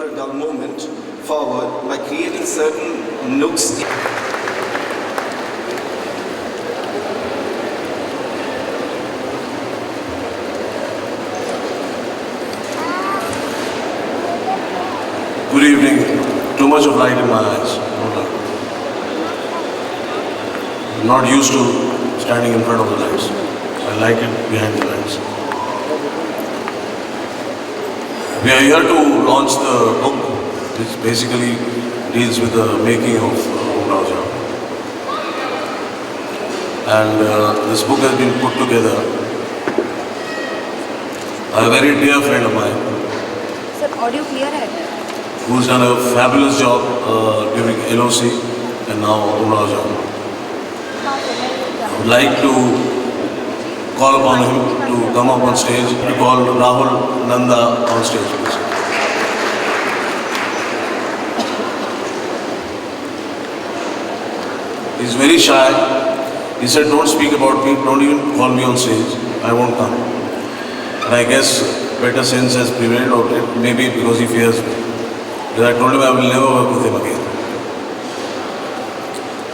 for a dull moment forward by creating certain nooks. Good evening. Too much of light in my eyes. I'm not used to standing in front of the lights. I like it behind the lights. We are here to launch the book, which basically deals with the making of Umrao Jaan. And this book has been put together by a very dear friend of mine. Sir, audio clear hai? Who's done a fabulous job during LOC and now Umrao Jaan. I would like to call upon him to come up on stage, to call Rahul Nanda on stage, please. He's very shy. He said, don't speak about me, don't even call me on stage, I won't come. And I guess better sense has prevailed, or it may be because he fears me. Because I told him I will never work with him again.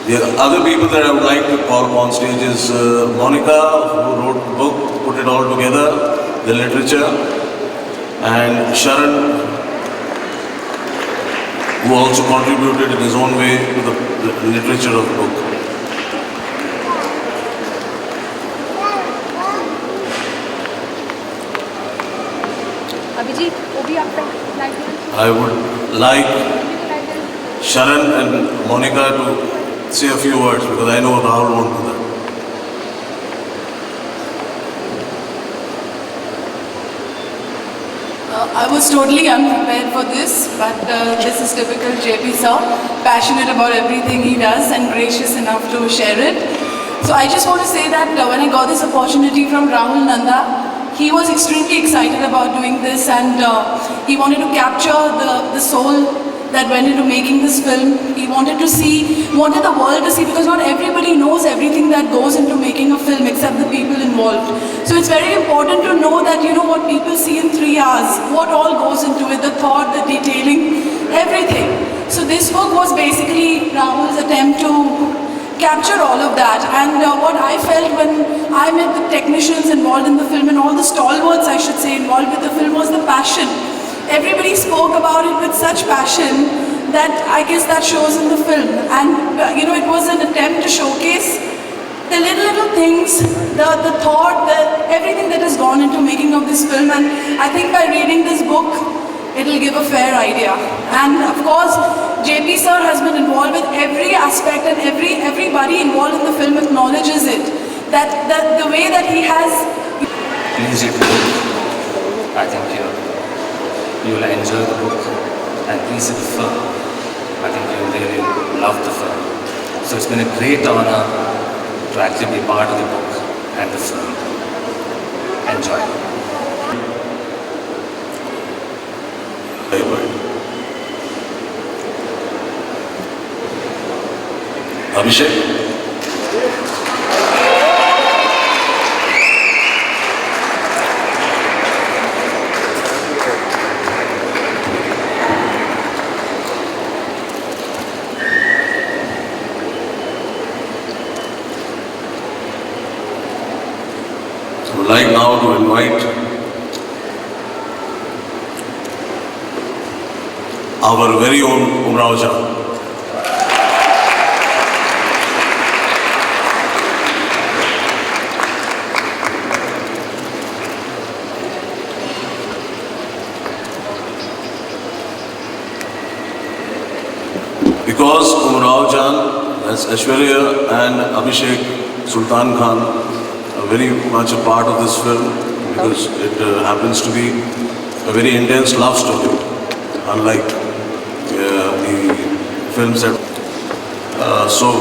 The other people that I would like to call upon stage is Monica, who wrote the book, put it all together, the literature, and Sharan, who also contributed in his own way to the literature of the book. Abhijit, wo bhi aap pe I would like Sharan and Monica to say a few words, because I know Rahul won't do that. I was totally unprepared for this, but this is typical JP sir, passionate about everything he does and gracious enough to share it. So I just want to say that when I got this opportunity from Rahul Nanda, he was extremely excited about doing this, and he wanted to capture the soul that went into making this film. He wanted the world to see, because not everybody knows everything that goes into making a film except the people involved. So it's very important to know that, you know, what people see in 3 hours, what all goes into it, the thought, the detailing, everything. So this book was basically Rahul's attempt to capture all of that, and what I felt when I met the technicians involved in the film, and all the stalwarts, I should say, involved with the film, was the passion. Everybody spoke about it with such passion that I guess that shows in the film. And you know, it was an attempt to showcase the little things, the thought, everything that has gone into making of this film. And I think by reading this book, it'll give a fair idea. And of course, JP sir has been involved with every aspect, and everybody involved in the film acknowledges it. That the way that he has. Please read the book. I think you will enjoy the book, and please see the film. I think you will really love the film. So it's been a great honor to actually be part of the book and the film. Enjoy. Abhishek? I would like now to invite our very own Umrao Jaan. Because Umrao Jaan, as Aishwarya and Abhishek Sultan Khan, are very much a part of this film, because it happens to be a very intense love story, unlike the films that. So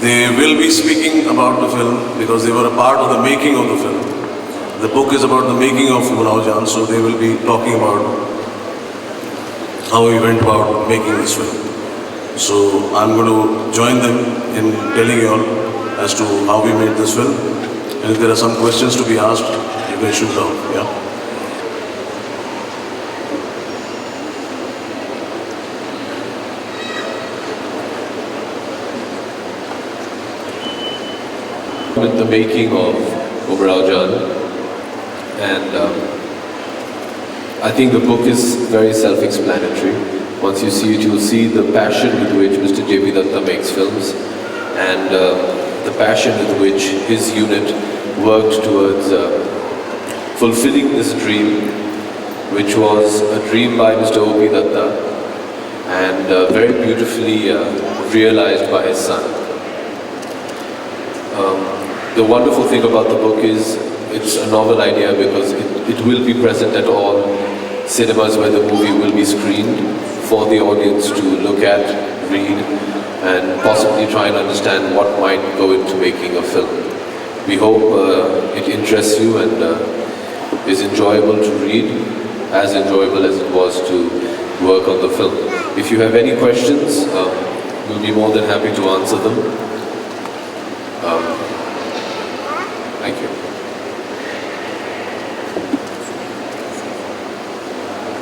they will be speaking about the film because they were a part of the making of the film. The book is about the making of Umrao Jaan, so they will be talking about how we went about making this film. So I'm going to join them in telling you all as to how we made this film. And if there are some questions to be asked, you can shoot down. Yeah. the making of Umrao Jaan, and I think the book is very self-explanatory. Once you see it, you'll see the passion with which Mr. JP Dutta makes films, and the passion with which his unit worked towards fulfilling this dream, which was a dream by Mr. O.P. Dutta and very beautifully realized by his son. The wonderful thing about the book is it's a novel idea because it will be present at all cinemas where the movie will be screened for the audience to look at, read, and possibly try and understand what might go into making a film. We hope it interests you and is enjoyable to read, as enjoyable as it was to work on the film. If you have any questions, we'll be more than happy to answer them. Thank you.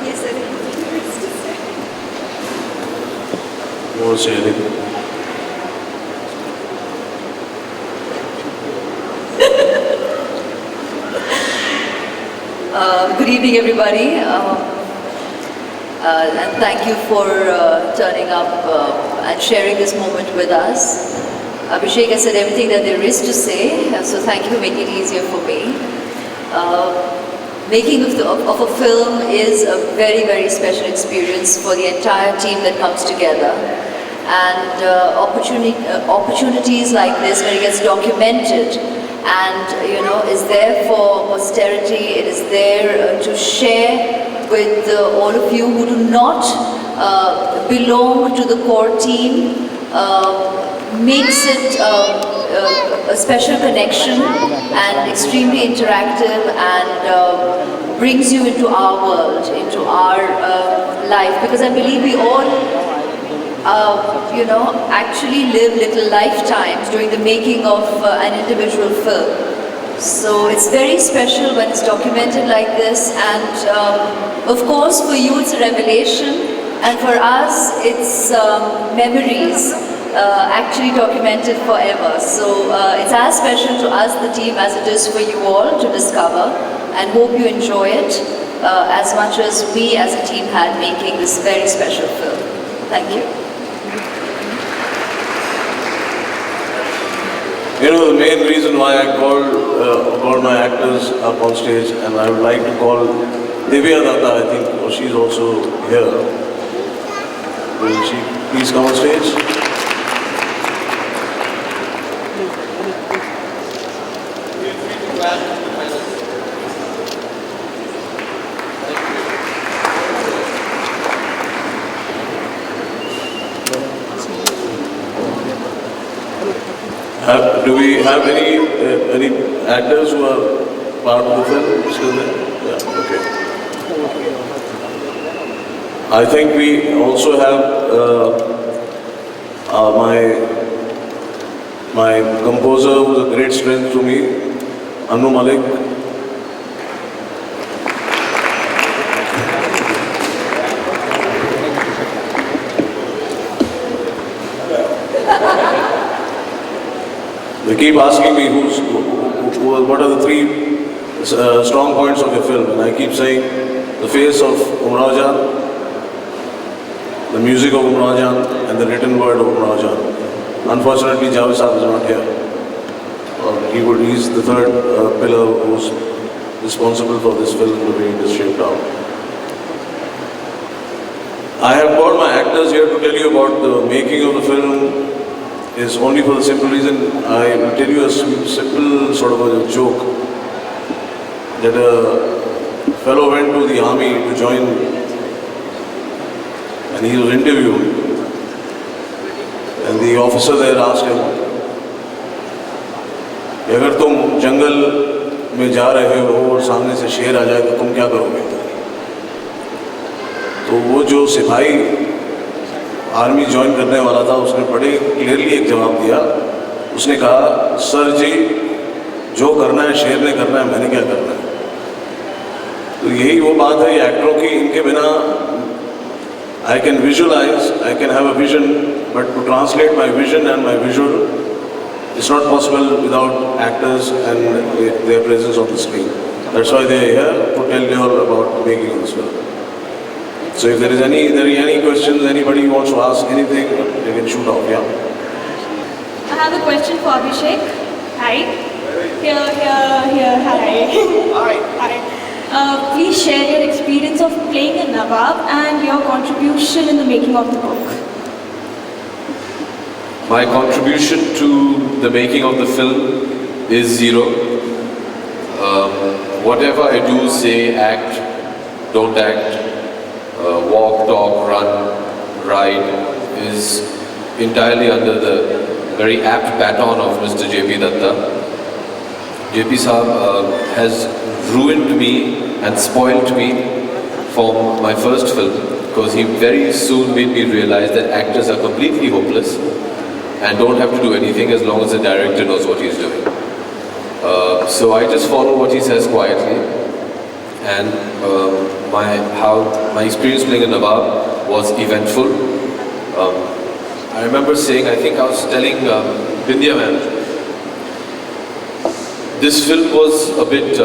Yes, sir. You want to say anything? Good evening, everybody, and thank you for turning up and sharing this moment with us. Abhishek has said everything that there is to say, so thank you for making it easier for me. Making of a film is a very, very special experience for the entire team that comes together. And opportunities like this, when it gets documented, and is there for posterity. It is there to share with all of you who do not belong to the core team. Makes it a special connection and extremely interactive, and brings you into our world, into our life, because I believe we all actually live little lifetimes during the making of an individual film. So it's very special when it's documented like this, and of course for you it's a revelation, and for us it's memories actually documented forever. So it's as special to us, the team, as it is for you all to discover, and hope you enjoy it as much as we as a team had making this very special film. Thank you. The main reason why I called my actors up on stage, and I would like to call Divya Dutta, I think, she's also here. Will she please come on stage? Do we have any actors who are part of the film still there? Yeah, okay. I think we also have my composer, who's a great strength to me, Anu Malik. They keep asking me what are the three strong points of your film, and I keep saying the face of Umrao Jaan, the music of Umrao Jaan, and the written word of Umrao Jaan. Unfortunately, Javed Saab is not here. He's the third pillar who's responsible for this film to be shaped out. I have called my actors here to tell you about the making of the film. Is only for the simple reason, I will tell you a simple sort of a joke, that a fellow went to the army to join, and he was interviewed, and the officer there asked him, अगर तुम जंगल में जा रहे हो और सामने से शेर आ जाए तो तुम क्या करोगे? तो वो जो सिपाही आर्मी ज्वाइन करने वाला था, उसने बड़े क्लियरली एक जवाब दिया। उसने कहा, सर जी, जो करना है शेर ने करना है, मैंने क्या करना है? तो यही वो बात है एक्टरों की, इनके बिना I can visualize, I can have a vision, but to translate my vision and my visual it's not possible without actors and their presence on the screen. That's why they are here to tell you all about making of this film. So if there is any questions, anybody wants to ask anything, they can shoot off. Yeah. I have a question for Abhishek. Hi. Here, hi. Hi. Please share your experience of playing a Nawab and your contribution in the making of the book. My contribution to the making of the film is zero. Whatever I do, say, act, don't act, walk, talk, run, ride, is entirely under the very apt baton of Mr. JP Dutta. JP Saab has ruined me and spoilt me from my first film, because he very soon made me realize that actors are completely hopeless and don't have to do anything as long as the director knows what he's doing. So I just follow what he says quietly, and my experience playing a Nawab was eventful. I remember saying, I think I was telling Bindya ma'am, this film was a bit,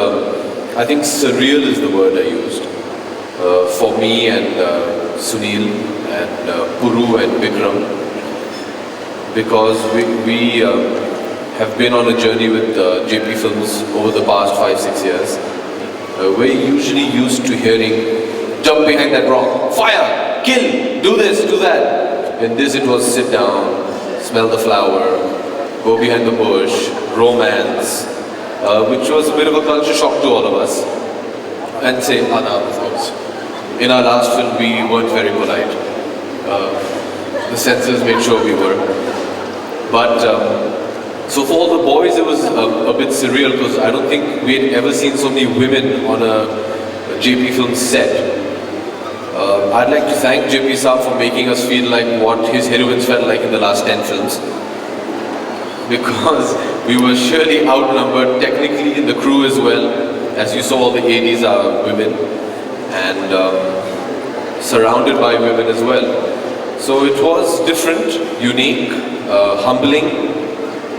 I think surreal is the word I used, for me and Sunil and Puru and Vikram, because we have been on a journey with JP Films over the past 5-6 years. We're usually used to hearing, jump behind that rock, fire, kill, do this, do that. In this it was sit down, smell the flower, go behind the bush, romance, which was a bit of a culture shock to all of us. And say Adab, of course. In our last film we weren't very polite. The censors made sure we were. But so for all the boys it was a bit surreal, because I don't think we had ever seen so many women on a JP film set. I'd like to thank JP Saab for making us feel like what his heroines felt like in the last 10 films. Because we were surely outnumbered technically in the crew as well. As you saw, all the ADs are women and surrounded by women as well. So it was different, unique, humbling,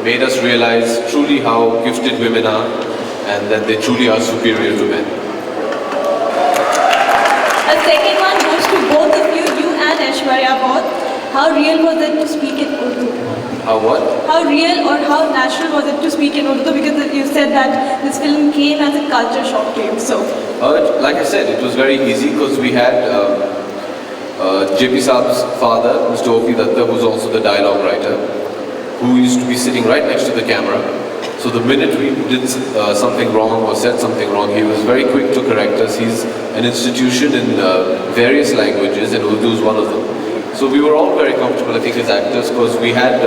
made us realize truly how gifted women are and that they truly are superior to men. A second one goes to both of you, you and Aishwarya both. How real was it to speak in Urdu? How what? How real or how natural was it to speak in Urdu? Because you said that this film came as a culture shock to you. So, like I said, it was very easy because we had JP Saab's father, Mr. O.P. Dutta, who's also the dialogue writer, who used to be sitting right next to the camera. So the minute we did something wrong or said something wrong, he was very quick to correct us. He's an institution in various languages, and Urdu is one of them. So we were all very comfortable, I think, as actors, because we had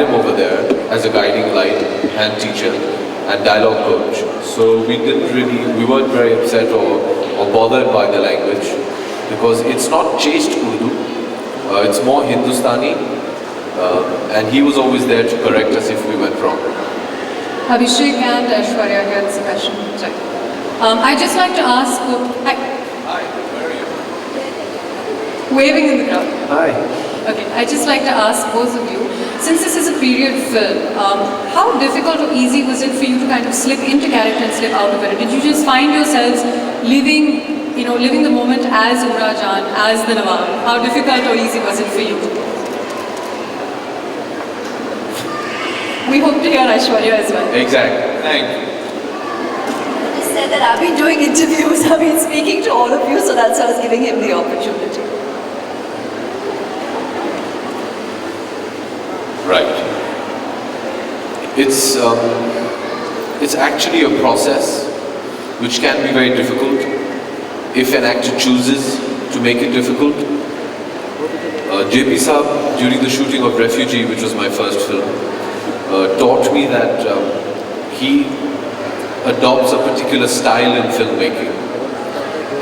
him over there as a guiding light and teacher and dialogue coach. So we weren't very upset or bothered by the language, because it's not chaste Urdu, it's more Hindustani, and he was always there to correct us if we went wrong. Abhishek and Aishwarya here, this question. Sorry. I'd just like to ask, Hi, where are you? waving in the crowd. Hi. Okay, I'd just like to ask both of you, since this is a period film, how difficult or easy was it for you to kind of slip into character and slip out of it? Did you just find yourselves living the moment as Umrao Jaan, as the Nawab? How difficult or easy was it for you? We hope to hear Aishwarya as well. Exactly. Thank you. I just said that I've been doing interviews, I've been speaking to all of you, so that's why I was giving him the opportunity. Right. It's actually a process which can be very difficult if an actor chooses to make it difficult. JP Saab, during the shooting of Refugee, which was my first film, taught me that he adopts a particular style in filmmaking,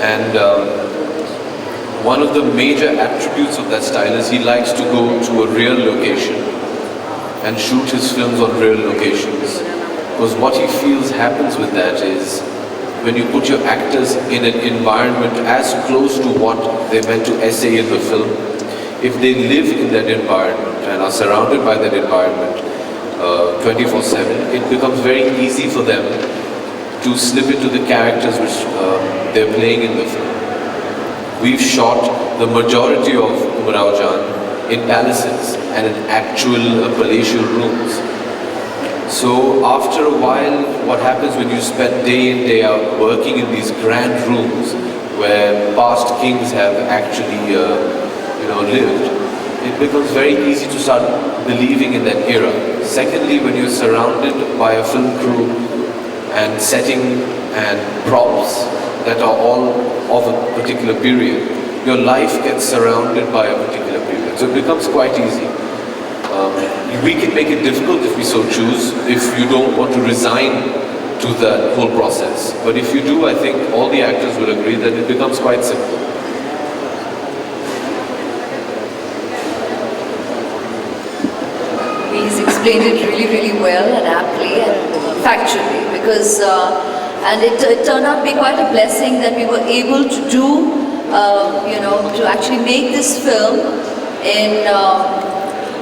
and one of the major attributes of that style is he likes to go to a real location and shoot his films on real locations, because what he feels happens with that is when you put your actors in an environment as close to what they're meant to essay in the film, if they live in that environment and are surrounded by that environment, 24/7, it becomes very easy for them to slip into the characters which they're playing in the film. We've shot the majority of Umrao Jaan in palaces and in actual palatial rooms. So after a while, what happens when you spend day in, day out working in these grand rooms where past kings have actually lived, it becomes very easy to start believing in that era. Secondly, when you're surrounded by a film crew and setting and props that are all of a particular period, your life gets surrounded by a particular period. So it becomes quite easy. We can make it difficult if we so choose, if you don't want to resign to that whole process. But if you do, I think all the actors will agree that it becomes quite simple. He's explained it really, really well and aptly and factually, because and it turned out to be quite a blessing that we were able to do, to actually make this film in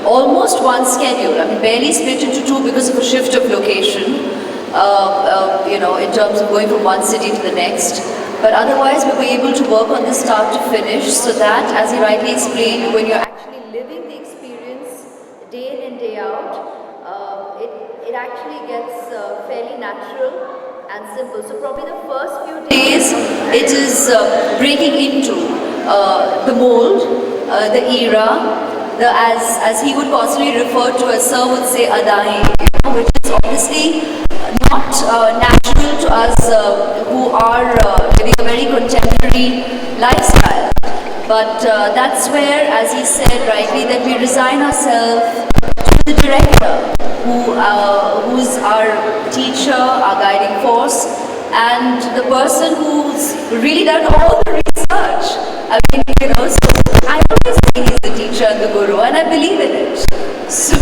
almost one schedule. I mean, barely split into two because of a shift of location, in terms of going from one city to the next. But otherwise, we were able to work on this start to finish, so that, as he rightly explained, when you're actually living the experience day in and day out, it actually gets fairly natural and simple. So probably the first few days, it is breaking into the mold, the era, as he would constantly refer to, as Sir would say, adahi, which is obviously not natural to us who are living a very contemporary lifestyle. But that's where, as he said rightly, that we resign ourselves to the director, who's our teacher, our guiding force, and the person who's really done all the research. I mean, so I always think he's the teacher and the guru, and I believe in it. So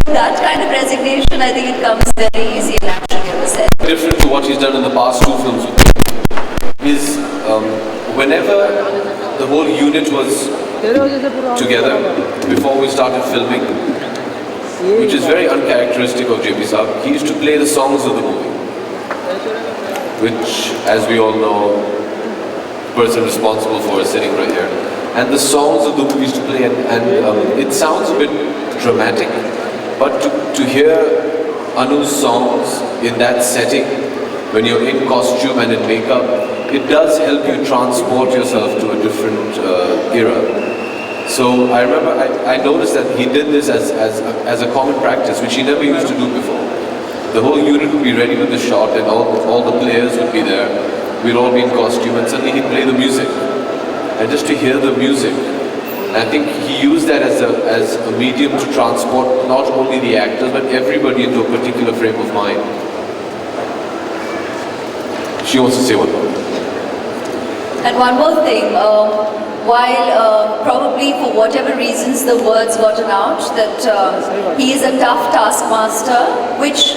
that kind of resignation, I think it comes very easy and naturally in the set. Different to what he's done in the past two films with me is whenever the whole unit was together before we started filming, which is very uncharacteristic of JP Saab, he used to play the songs of the movie, which, as we all know, the person responsible for is sitting right here. And the songs of the movie used to play, and it sounds a bit dramatic, but to hear Anu's songs in that setting, when you're in costume and in makeup, it does help you transport yourself to a different era. So I remember I noticed that he did this as a common practice, which he never used to do before. The whole unit would be ready with the shot, and all the players would be there. We'd all be in costume, and suddenly he'd play the music. And just to hear the music, I think he used that as a medium to transport not only the actors, but everybody into a particular frame of mind. She wants to say one more. And one more thing, while probably for whatever reasons the words gotten out that he is a tough taskmaster, which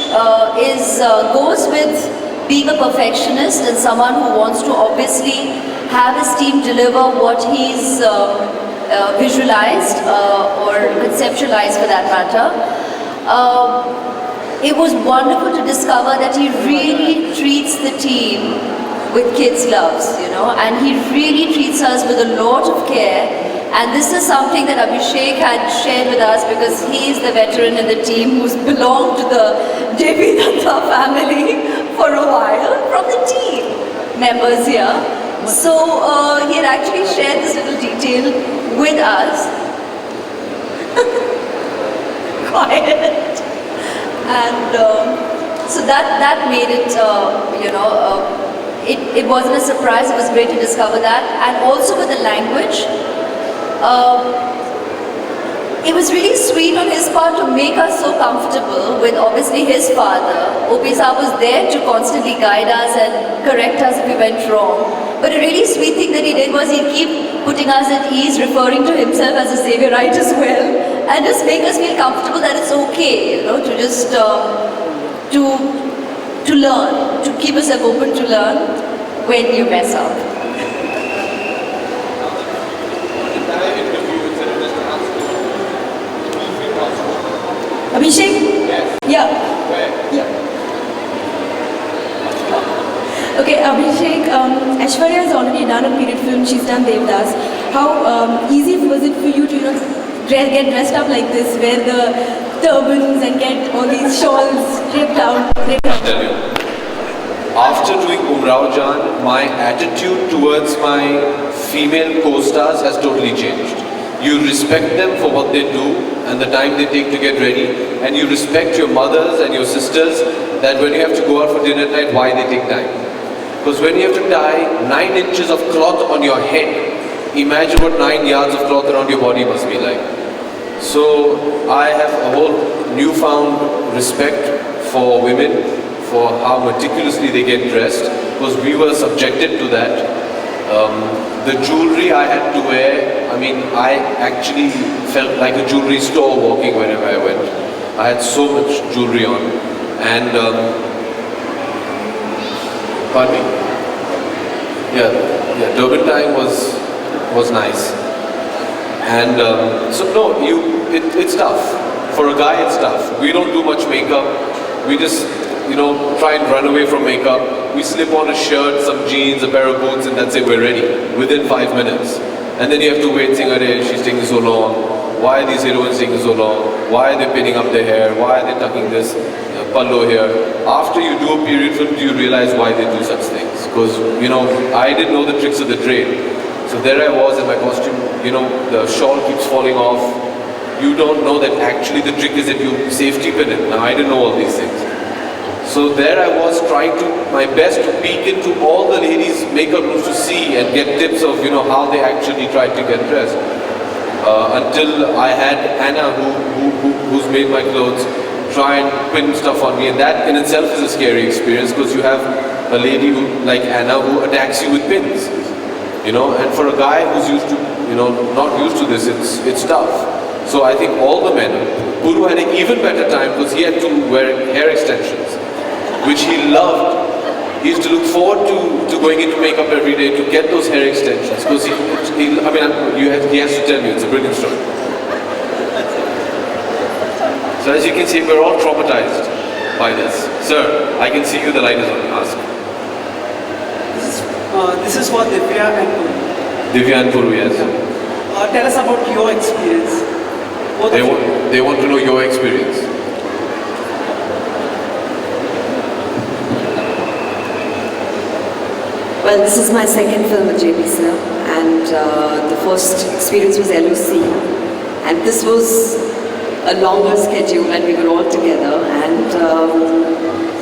goes with being a perfectionist and someone who wants to obviously have his team deliver what he's visualized or conceptualized for that matter. It was wonderful to discover that he really treats the team with kids' loves, and he really treats us with a lot of care. And this is something that Abhishek had shared with us, because he is the veteran in the team who's belonged to the JP Dutta family for a while, from the team members here. So he had actually shared this little detail with us. Quiet. And so that made it, it wasn't a surprise. It was great to discover that. And also with the language, it was really sweet on his part to make us so comfortable with obviously his father. OP Saab was there to constantly guide us and correct us if we went wrong. But a really sweet thing that he did was he'd keep putting us at ease, referring to himself as a saviorite as well, and just make us feel comfortable that it's okay, to just to learn, to keep yourself open to learn when you mess up. Abhishek, Abhishek, Aishwarya has already done a period film. She's done Devdas. How easy was it for you to, get dressed up like this, wear the turbans and get all these shawls draped out? I'll tell you. After doing Umrao Jaan, my attitude towards my female co-stars has totally changed. You respect them for what they do and the time they take to get ready, and you respect your mothers and your sisters that when you have to go out for dinner at night, why they take time. Because when you have to tie 9 inches of cloth on your head, imagine what 9 yards of cloth around your body must be like. So I have a whole newfound respect for women, for how meticulously they get dressed, because we were subjected to that. The jewelry I had to wear, I actually felt like a jewelry store walking wherever I went. I had so much jewelry on, and pardon me? Yeah, turban tying was nice. And so no, it's tough. For a guy, it's tough. We don't do much makeup. We just, try and run away from makeup. We slip on a shirt, some jeans, a pair of boots, and that's it, we're ready. Within 5 minutes. And then you have to wait, saying, "Arey, she's taking so long. Why are these heroines taking so long? Why are they pinning up their hair? Why are they tucking this pallo here?" After you do a period film, do you realize why they do such things? Because, I didn't know the tricks of the trade. So there I was in my costume, the shawl keeps falling off. You don't know that actually the trick is that you safety pin it. Now I didn't know all these things. So there I was trying my best to peek into all the ladies' makeup rooms to see and get tips of, how they actually tried to get dressed. Until I had Anna, who's made my clothes, try and pin stuff on me. And that in itself is a scary experience, because you have a lady like Anna who attacks you with pins. And for a guy who's used to, not used to this, it's tough. So I think all the men, Puru had an even better time because he had to wear hair extensions, which he loved. He used to look forward to going into makeup every day to get those hair extensions, because he has to tell you, it's a brilliant story. So as you can see, we're all traumatized by this. Sir, I can see you, the light is on. Ask. This is for Divya and Puru. Divya and Puru, yes. Tell us about your experience. They want to know your experience. Well, this is my second film with JP sir, and the first experience was LOC, and this was a longer schedule, and we were all together, and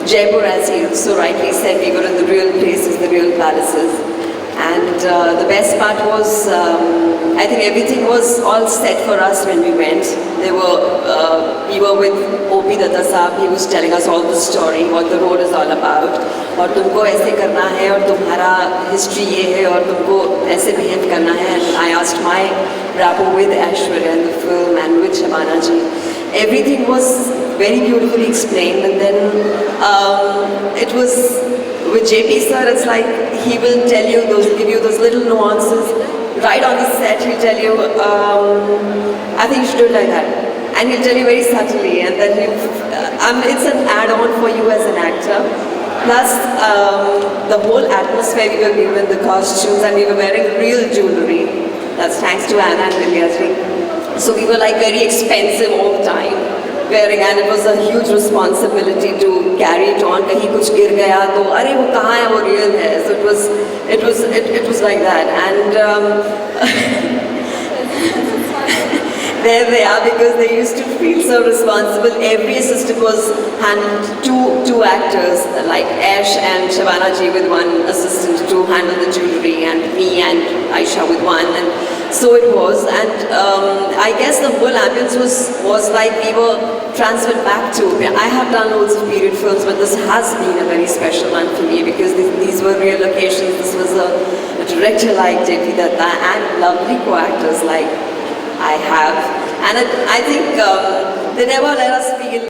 Jaipur, as you so rightly said, we were in the real places, the real palaces. And the best part was, I think everything was all set for us when we went. We were with JP Dutta साहब, he was telling us all the story, what the role is all about. और तुमको ऐसे करना है, और तुम्हारा history ये है, और तुमको ऐसे behave करना है. And I asked my rapport with Aishwarya in the film and with Shabana ji. Everything was very beautifully explained, and then it was with JP sir, it's like he will tell you give you those little nuances. Right on the set, he'll tell you, I think you should do it like that. And he'll tell you very subtly, and then it's an add-on for you as an actor. Plus, the whole atmosphere we were given, the costumes, and we were wearing real jewelry. That's thanks to Anna and Divya. So we were like very expensive all the time wearing, and it was a huge responsibility to carry it on. कहीं कुछ गिर गया तो अरे वो कहाँ है, वो real है. So it was like that, and there they are, because they used to feel so responsible. Every assistant was handled two actors, like Ash and Shabana ji with one assistant to handle the jewelry, and me and Aisha with one, and so it was. And I guess the whole ambience was like we were transferred back to. I have done loads of period films, but this has been a very special one for me, because these were real locations. This was a director like JP Dutta and lovely co-actors like I have, and I think they never let us feel